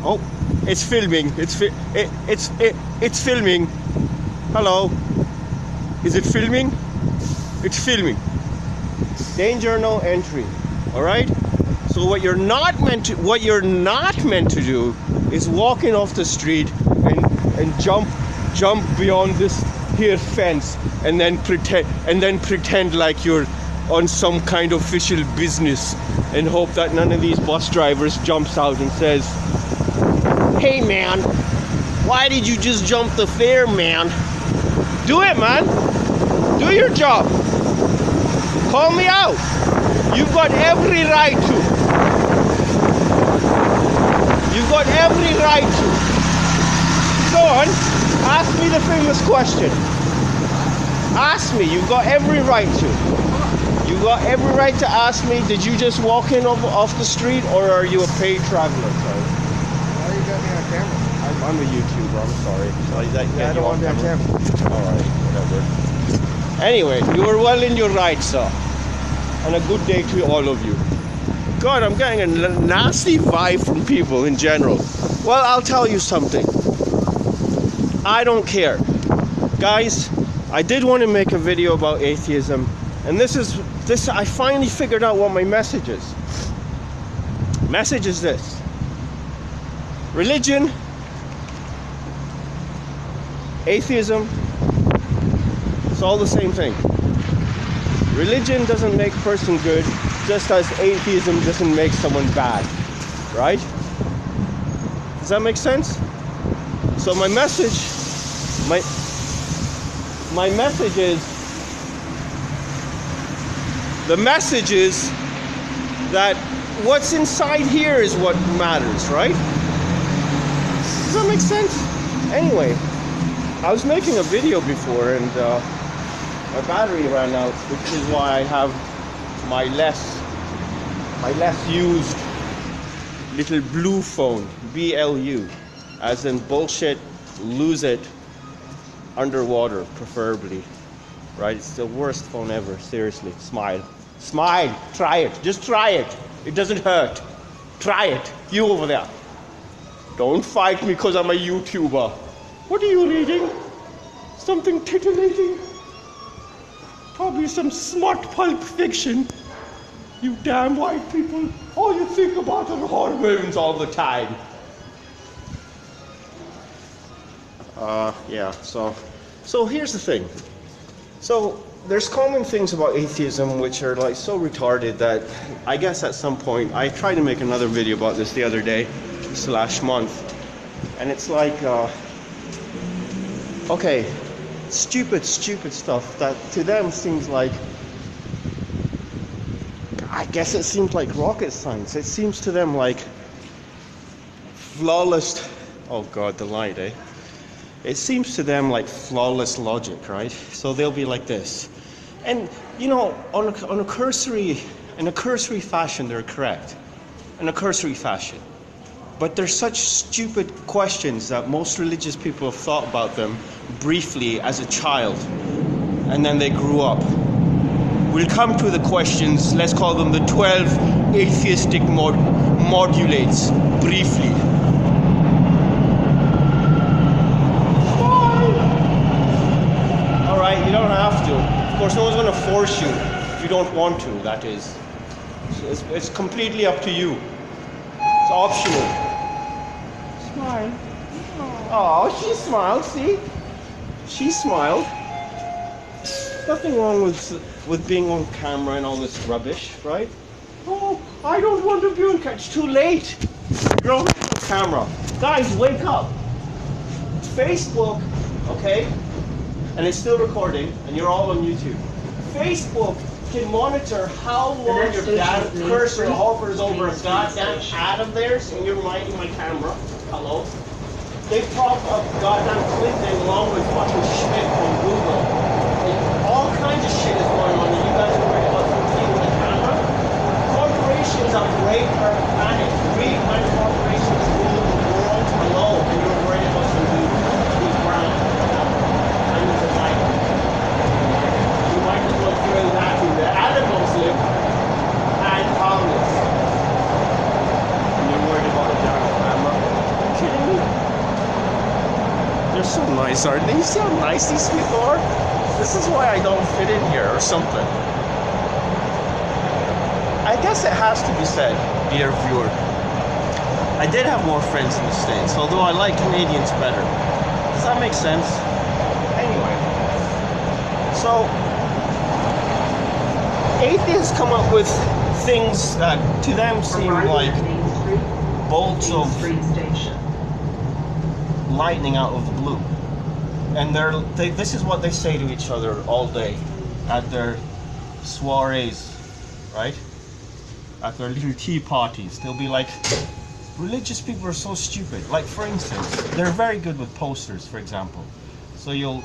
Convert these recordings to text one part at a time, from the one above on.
Oh, it's filming. It's filming. Hello. Is it filming? It's filming. Danger, no entry. All right. So what you're not meant to do is walking off the street and jump beyond this here fence and then pretend like you're on some kind of official business and hope that none of these bus drivers jumps out and says, "Hey man, why did you just jump the fare, man?" Do it, man. Do your job. Call me out. You've got every right to. You've got every right to. Go on, ask me the famous question. Ask me. You've got every right to. You got every right to ask me, did you just walk in off the street, or are you a paid traveler? Sorry. Why you got me on camera? I'm a YouTuber, I'm sorry. I don't want to be on camera. Alright, whatever. Anyway, you were well in your right, sir. And a good day to all of you. God, I'm getting a nasty vibe from people in general. Well, I'll tell you something. I don't care. Guys, I did want to make a video about atheism. And this I finally figured out what my message is. Message is this. Religion, atheism, it's all the same thing. Religion doesn't make a person good, just as atheism doesn't make someone bad, right? Does that make sense? So my message is, the message is that what's inside here is what matters, right? Does that make sense? Anyway, I was making a video before and my battery ran out, which is why I have my less used little blue phone, BLU, as in bullshit, lose it, underwater preferably. Right? It's the worst phone ever. Seriously. Smile. Smile. Try it. Just try it. It doesn't hurt. Try it. You over there. Don't fight me because I'm a YouTuber. What are you reading? Something titillating? Probably some smart pulp fiction. You damn white people. All you think about are hormones all the time. Yeah, so here's the thing. So there's common things about atheism which are like so retarded that I guess at some point, I tried to make another video about this the other day / month, and it's like, okay, stupid stuff that to them seems like, I guess it seems like rocket science. It seems to them like flawless, oh god, the light, eh? It seems to them like flawless logic, right? So they'll be like this. And, you know, in a cursory fashion, they're correct. In a cursory fashion. But they're such stupid questions that most religious people have thought about them briefly as a child. And then they grew up. We'll come to the questions, let's call them the 12 atheistic modulates, briefly. You don't have to. Of course, no one's going to force you if you don't want to, that is. It's completely up to you. It's optional. Smile. Oh, she smiled, see? She smiled. Nothing wrong with being on camera and all this rubbish, right? Oh, I don't want to be on camera. It's too late. You're on camera. Guys, wake up. It's Facebook, okay? And it's still recording, and you're all on YouTube. Facebook can monitor how long your damn cursor hovers over a goddamn ad of theirs, and you're minding my camera. Hello? They prop up goddamn Clinton along with fucking Schmidt from Google. And all kinds of shit is going on, and you guys are worried about something with the camera? Corporations have raped our planet. Great many corporations rule the world. Hello? And you're worried about some dude who's brown. You might as well throw that in the animals live and harmless. And you're worried about the damn camera. nice, aren't they? You see how nice these people are? This is why I don't fit in here or something. I guess it has to be said, dear viewer, I did have more friends in the States, although I like Canadians better. Does that make sense? Anyway, so atheists come up with things that to them seem like bolts of lightning out of the blue. And this is what they say to each other all day at their soirees, right? At their little tea parties. They'll be like, religious people are so stupid. Like, for instance, they're very good with posters, for example. So you'll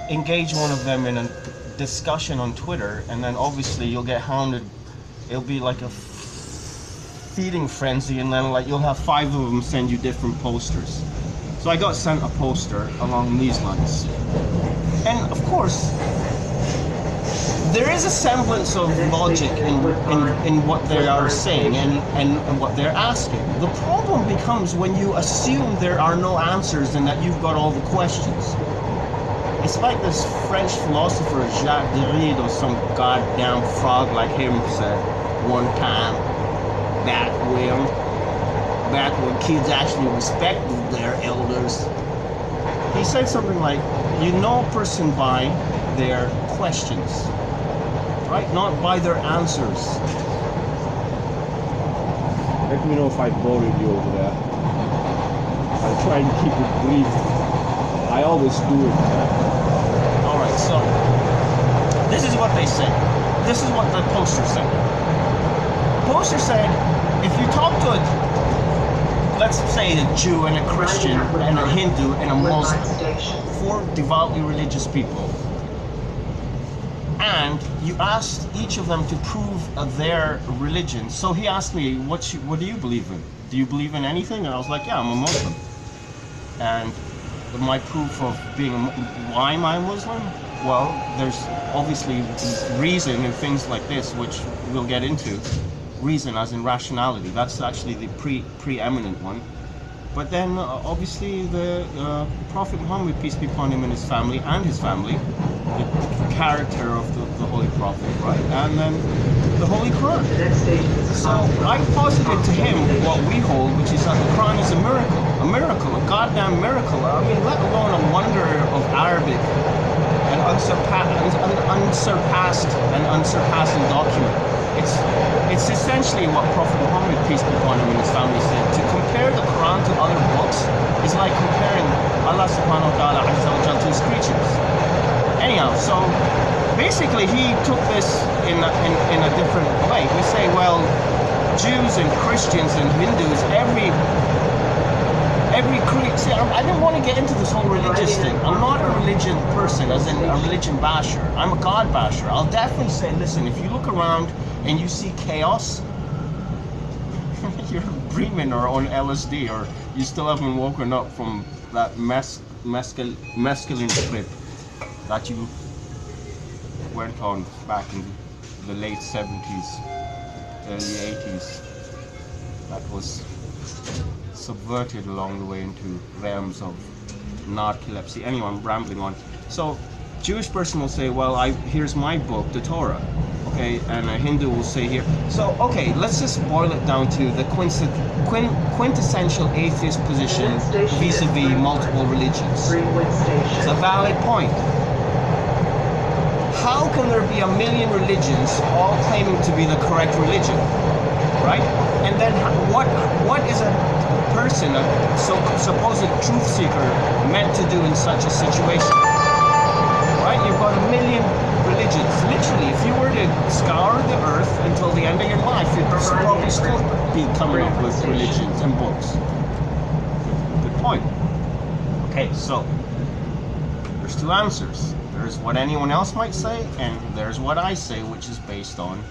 engage one of them in a discussion on Twitter, and then obviously you'll get hounded. It'll be like a feeding frenzy, and then like you'll have 5 of them send you different posters. So I got sent a poster along these lines. And of course, there is a semblance of logic in what they are saying and what they're asking. The problem becomes when you assume there are no answers and that you've got all the questions. It's like this French philosopher Jacques Derrida or some goddamn frog like him said one time back when kids actually respected their elders. He said something like, you know a person by their questions, right? Not by their answers. Let me know if I bored you over there. I'll try and keep it brief. I always do it. Alright, so this is what they said. This is what the poster said. The poster said, if you talk to let's say a Jew and a Christian and a Hindu and a Muslim, 4 devoutly religious people, and you asked each of them to prove their religion. So he asked me, what do you believe in? Do you believe in anything? And I was like, yeah, I'm a Muslim. And my proof of being why am I a Muslim? Well, there's obviously reason and things like this, which we'll get into. Reason as in rationality. That's actually the preeminent one. But then obviously the Prophet Muhammad, peace be upon him, and his family, the character of the Holy Prophet, right? And then the Holy Quran. So I posited to him what we hold, which is that the Quran is a miracle, a goddamn miracle. I mean, let alone a wonder of Arabic, an unsurpassed and unsurpassing document. It's essentially what Prophet Muhammad, peace be upon him, and his family said. To compare the Quran to other books is like comparing Allah subhanahu wa ta'ala to his creatures. Anyhow, so basically he took this in a different way. We say, well, Jews and Christians and Hindus, see, I didn't want to get into this whole religious thing. I'm not a religion person, as in a religion basher. I'm a God basher. I'll definitely say, listen, if you look around and you see chaos, you're dreaming or on LSD, or you still haven't woken up from that mescaline trip that you went on back in the late 70s, early 80s. That was subverted along the way into realms of narcolepsy. Anyway, I'm rambling on. So, Jewish person will say, well, here's my book, the Torah, okay, and a Hindu will say here. So, okay, let's just boil it down to the quintessential atheist position vis-a-vis multiple religions. It's a valid point. How can there be a million religions all claiming to be the correct religion, right? And then what is a person, a supposed truth seeker, meant to do in such a situation? Right? You've got a million religions. Literally, if you were to scour the earth until the end of your life, you'd probably still be coming up with religions and books. Good point. Okay, so there's 2 answers. There's what anyone else might say, and there's what I say, which is based on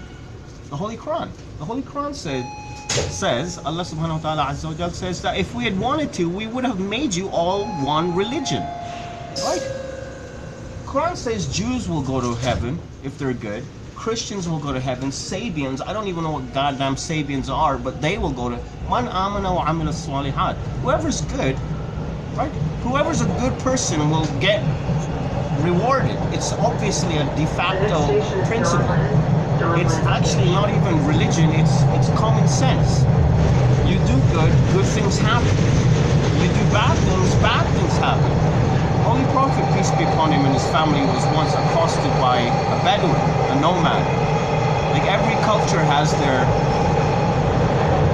the Holy Quran. The Holy Quran says, Allah subhanahu wa ta'ala azza wa jal says that if we had wanted to, we would have made you all one religion. Right? Quran says Jews will go to heaven if they're good. Christians will go to heaven. Sabians, I don't even know what goddamn Sabians are, but they will go to Man amana wa amila salihat. Whoever's good right? Whoever's a good person will get rewarded. It's obviously a de facto principle. It's actually not even religion, it's common sense. You do good things happen. You do bad things happen. Holy Prophet, peace be upon him, and his family was once accosted by a Bedouin, a nomad. Like every culture has their,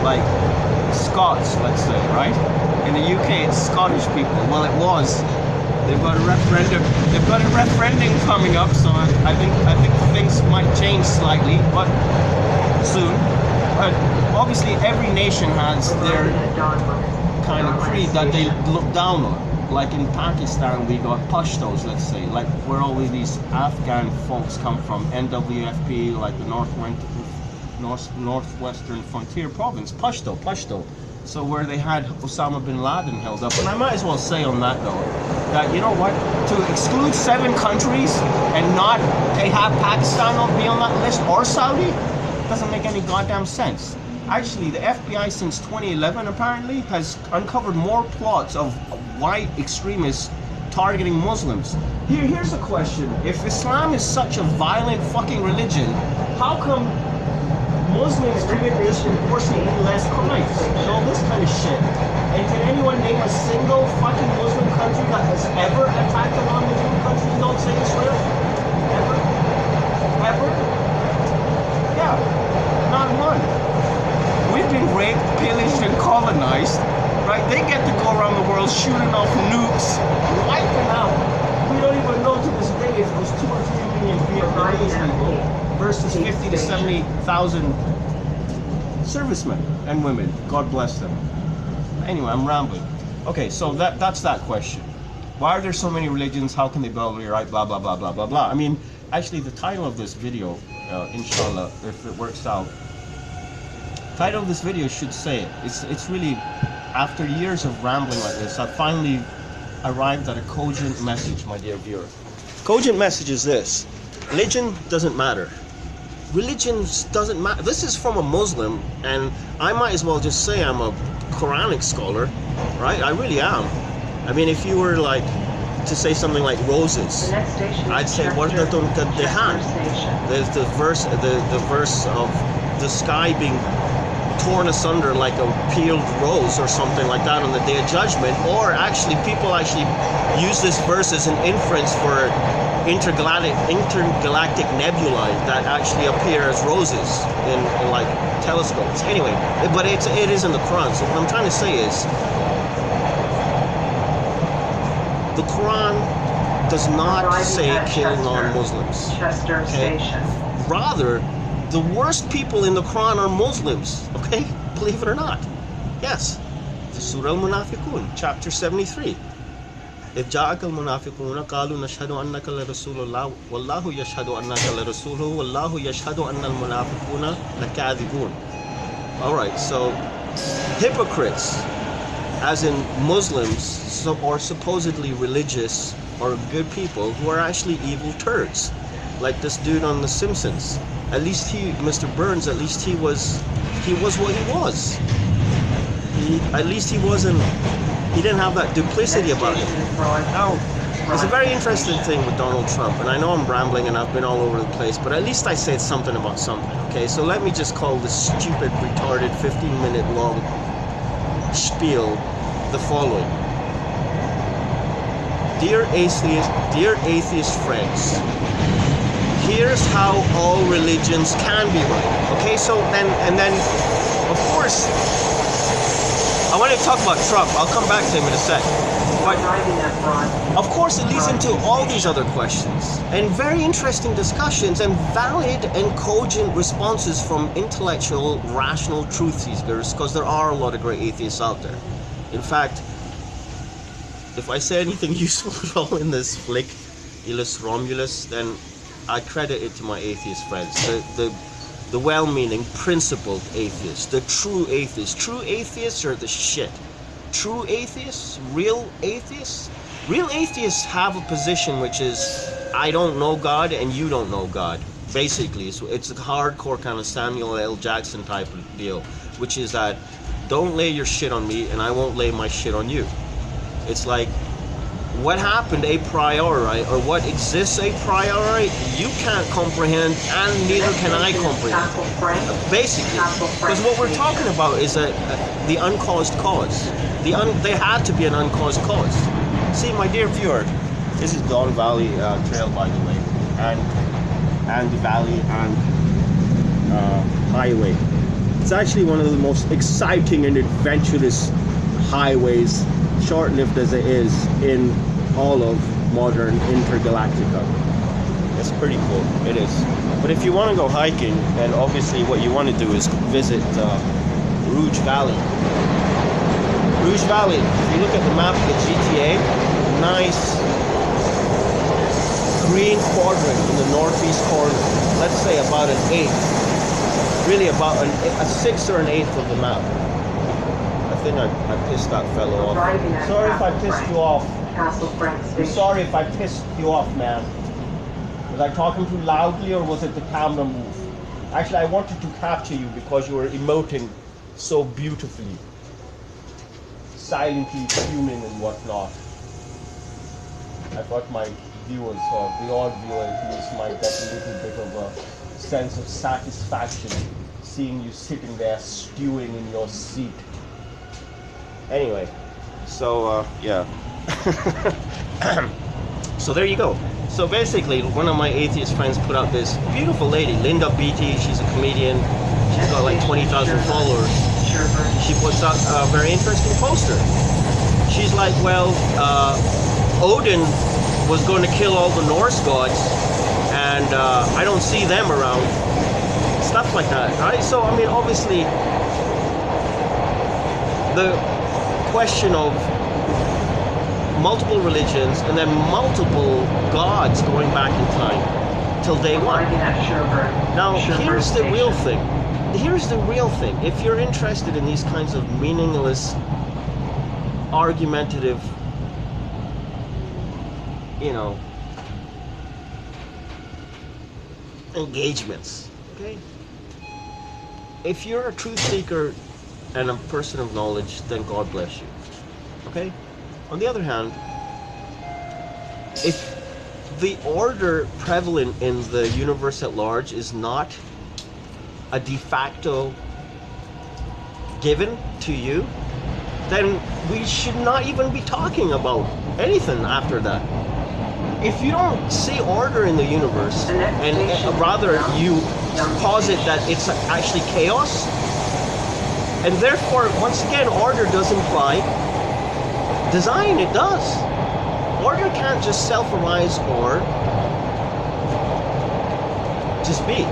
like, Scots, let's say, right? In the UK, it's Scottish people. Well, it was. They've got a referendum. They've got a referendum coming up, so I think things might change slightly, but soon. But obviously, every nation has their kind of creed that they look down on. Like in Pakistan, we got Pashtos, let's say, like where all of these Afghan folks come from. NWFP, like the Northwestern Frontier Province, Pashto. So where they had Osama bin Laden held up. And I might as well say on that note, that you know what, to exclude 7 countries and not have Pakistan be on that list, or Saudi, doesn't make any goddamn sense. Actually, the FBI since 2011 apparently has uncovered more plots of white extremists targeting Muslims. Here's a question. If Islam is such a violent fucking religion, how come Muslims commit disproportionately less crimes and all this kind of shit? And can anyone name a single fucking Muslim country that has ever attacked a non-Muslim country? Don't say Israel. Ever? Ever? Yeah. Not one. We've been raped, pillaged, and colonized. Right? They get to go around the world shooting off nukes, wiping out. We don't even know to this day if it was 2 or 3 million Vietnamese people versus 50 to 70,000 servicemen and women. God bless them. Anyway, I'm rambling. Okay, so that's that question. Why are there so many religions? How can they be all right? Blah, blah, blah, blah, blah, blah. I mean, actually, the title of this video, inshallah, if it works out, title of this video should say it. It's really, after years of rambling like this, I finally arrived at a cogent message, my dear viewer. Cogent message is this: religion doesn't matter. Religion doesn't matter. This is from a Muslim, and I might as well just say I'm a Quranic scholar, right? I really am. I mean, if you were like to say something like roses, I'd say Wardatun Kaddehan. There's the verse of the sky being torn asunder like a peeled rose or something like that on the Day of Judgment. Or actually, people actually use this verse as an inference for intergalactic nebulae that actually appear as roses in like telescopes. Anyway, but it is in the Quran. So what I'm trying to say is, the Quran does not say kill non-Muslims. Okay? Rather, the worst people in the Quran are Muslims, okay? Believe it or not. Yes. The Surah Al-Munafiqun, chapter 73. إِذْ جَاءَكَ الْمُنَافِقُونَ قَالُوا نَشْهَدُ أَنَّكَ لَرَسُولُ اللَّهِ وَاللَّهُ يَشْهَدُ أَنَّكَ لَرَسُولُهُ وَاللَّهُ يَشْهَدُ أَنَّ الْمُنَافِقُونَ لَكَاذِبُونَ. Alright, so hypocrites, as in Muslims, or supposedly religious or good people, who are actually evil turds. Like this dude on The Simpsons. At least Mr. Burns, at least he was what he was. At least he didn't have that duplicity about him. Now, it's a very interesting thing with Donald Trump, and I know I'm rambling and I've been all over the place, but at least I said something about something, okay? So let me just call this stupid, retarded, 15-minute long spiel the following. Dear atheist friends, here's how all religions can be right. Okay, so then, of course, I want to talk about Trump. I'll come back to him in a sec. But, of course, it leads into all these other questions and very interesting discussions and valid and cogent responses from intellectual, rational truth seekers, because there are a lot of great atheists out there. In fact, if I say anything useful at all in this flick, Illus Romulus, then I credit it to my atheist friends, the well-meaning, principled atheists, the true atheists. True atheists are the shit. True atheists, real atheists have a position which is, I don't know God and you don't know God. Basically, so it's a hardcore kind of Samuel L. Jackson type of deal, which is that don't lay your shit on me and I won't lay my shit on you. It's like, what happened a priori, or what exists a priori, you can't comprehend, and neither can I comprehend. Basically, because what we're talking about is the uncaused cause. There had to be an uncaused cause. See, my dear viewer, this is Don Valley Trail, by the way, and the valley and highway. It's actually one of the most exciting and adventurous highways, short-lived as it is, in all of modern intergalactica. It's pretty cool, it is. But if you want to go hiking, then obviously what you want to do is visit Rouge Valley. Rouge Valley, if you look at the map of the GTA, nice green quadrant in the northeast corner. Let's say about an eighth. Really about a sixth or an eighth of the map. I think I pissed that fellow off. Sorry if I pissed you off. I'm sorry if I pissed you off, man. Was I talking too loudly, or was it the camera move? Actually, I wanted to capture you because you were emoting so beautifully. Silently fuming and whatnot. I thought my viewers, or the odd viewer at least, might get a little bit of a sense of satisfaction seeing you sitting there stewing in your seat. Anyway, so yeah. So there you go. So basically, one of my atheist friends put out this beautiful lady, Linda Beatty. She's a comedian. She's got like 20,000 followers. She puts out a very interesting poster. She's like, well, Odin was going to kill all the Norse gods, and I don't see them around. Stuff like that, right? So, I mean, obviously, the question of multiple religions and then multiple gods going back in time till day one. Now, here's the real thing. Here's the real thing. If you're interested in these kinds of meaningless, argumentative, you know, engagements, okay? If you're a truth seeker and a person of knowledge, then God bless you, okay? On the other hand, if the order prevalent in the universe at large is not a de facto given to you, then we should not even be talking about anything after that. If you don't see order in the universe, and rather you posit that it's actually chaos, and therefore, once again, order does imply design. It does. Order can't just self-arise or just be.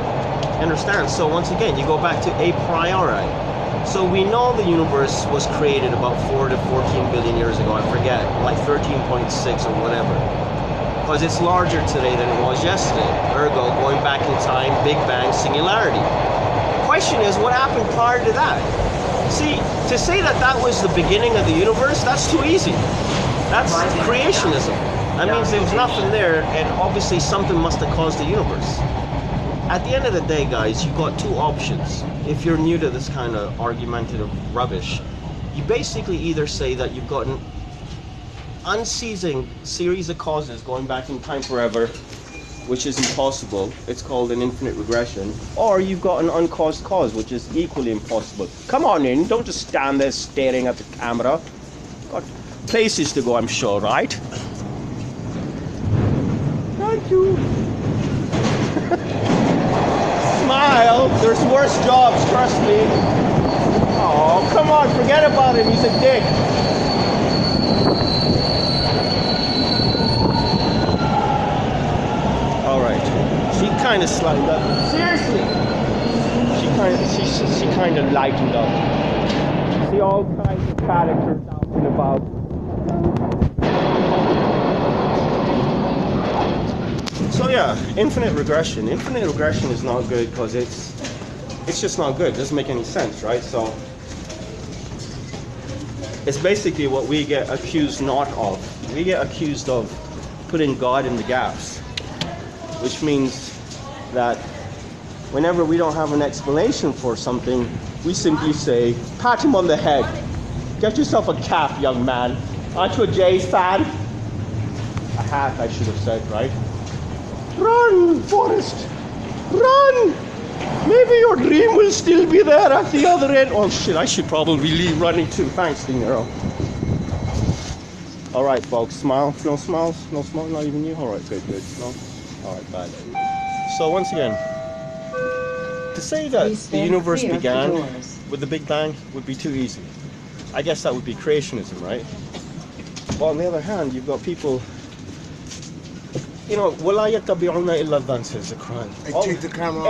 Understand? So once again, you go back to a priori. So we know the universe was created about 4 to 14 billion years ago. I forget, like 13.6 or whatever. Because it's larger today than it was yesterday. Ergo, going back in time, Big Bang, singularity. Question is, what happened prior to that? See, to say that that was the beginning of the universe, that's too easy. That's creationism. That means there was nothing there, and obviously something must have caused the universe. At the end of the day, guys, you've got two options. If you're new to this kind of argumentative rubbish, you basically either say that you've got an unceasing series of causes going back in time forever, which is impossible. It's called an infinite regression. Or you've got an uncaused cause, which is equally impossible. Come on in, don't just stand there staring at the camera. Got places to go, I'm sure, right? Thank you. Smile, there's worse jobs, trust me. Oh, come on, forget about him, he's a dick. Alright, she kind of slightened up. Seriously! She kind of lightened up. See all kinds of characters out and about. So yeah, infinite regression. Infinite regression is not good because it's just not good. It doesn't make any sense, right? So it's basically what we get accused not of. We get accused of putting God in the gaps, which means that whenever we don't have an explanation for something, we simply say, pat him on the head. Get yourself a cap, young man. Aren't you a Jays fan? A hat, I should have said, right? Run, Forrest! Run! Maybe your dream will still be there at the other end. Oh shit, I should probably leave running too. Thanks, Dinero. Alright, folks, smile. No smiles? No smile? Not even you? Alright, good, good. No? Alright, bad. So, once again, to say that the universe began with the Big Bang would be too easy. I guess that would be creationism, right? But on the other hand, you've got people, you know, وَلَا يَتَّبِعُونَ إِلَّا الظَّنَّ, says the Quran. I take the camera